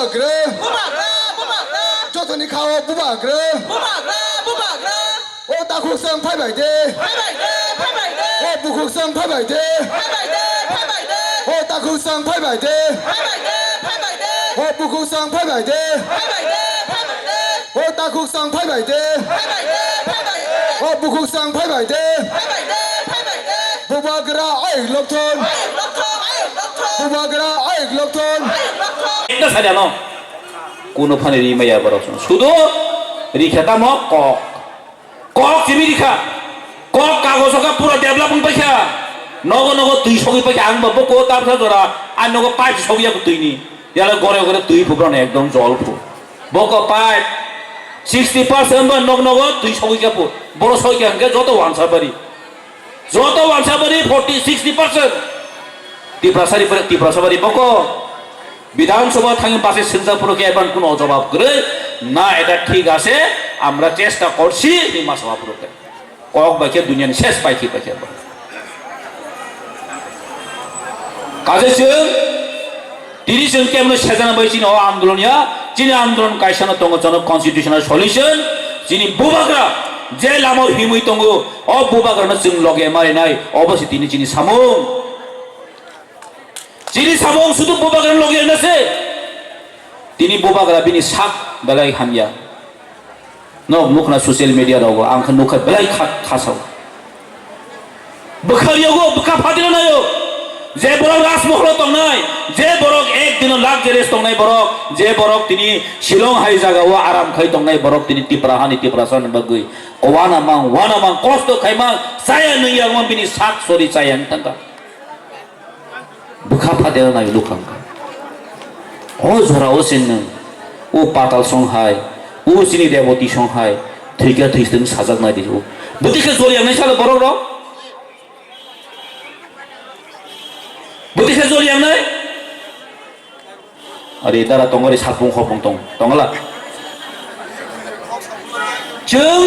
bubagra jothoni khao bubagra o takhuk sang phai bai de o bukhuk sang phai bai de o takhuk sang phai bai de o bukhuk sang phai bai de o takhuk sang phai bai de o bukhuk sang phai bai de bubagra ai lokthon bubagra ai lokthon এটা সাজা ন কোন ফানে রি মাইয়া বড় শুধু রিখাটা ম cock cock GB রিখা cock কাগজকা পুরো ডেভেলপিং পয়সা নগ নগ তুই সগি পয়সা আং বাবু কো তারপর ধরা আর নগ পাইপ সগিয়া তুইনি ইয়ালে গরে গরে তুই ফুবরন একদম জল ফু বক পাইপ 60% বা নগ নগ তুই সগি কাপু বড় সগি আংকে যত ওয়ানসা পারি 40 60% টিপ্রাসারি পরে টিপ্রাসারি বক বিধানসভা থাকি পাশে সিলজাপুরকে এবার কোনো জবাব করে না এটা ঠিক আছে আমরা চেষ্টা করছি বিমা সভাপুরকে কক বাকি দুনিয়ার শেষ পাইকি পাইকি কাজে তিনি কেমন সেজানা বইছি ও আন্দোলনিয়া যিনি আন্দোলন কাইসানো তঙ্গ জন কনস্টিটিউশনাল সলিউশন যিনি বুবাগ্রা যে লামর হিমুই তঙ্গ ও বুবাগ্রা जों লগে মারি নাই অবশ্যই তিনি যিনি সামুং যিনি সামং শুধু বুবাগ্রা লগে আছে তিনি বুবাগ্রা বিনি সাক বেলাই হামিয়া ন মুখনা সোশ্যাল মিডিয়া দাও আংখ নুখা বেলাই খাসাও বখারিয়াগো বখা ফাদিনা নাयो যে বড় রাজমহল তংনাই যে বড়ক একদিন লাক্সারিয়াস তংনাই বড়ক যে বড়ক তিনি শিলং হাই জায়গাও আরাম খাই তংনাই বড়ক তিনি টিপ্রাহানি টিপ্রাসান বাগৈ ওয়ানা মাং কষ্ট খাইমা সায়া নইয়া ম বিনি সাক সরি চায়াং তাঙ্কা বখা ফাদেও নাই লুখাঙ্কা ও জরা ও সিন ও পাতাল সংহাই ও সিনি দেবতী সংহাই থৈকা থৈস্তং সাজাক নাই দিও বুতিকে জরিয়াং নাই সালে বড়ক র বুতিকে জরিয়াং নাই আরে দারা তংরে সাপুং হপং তং তংলা जों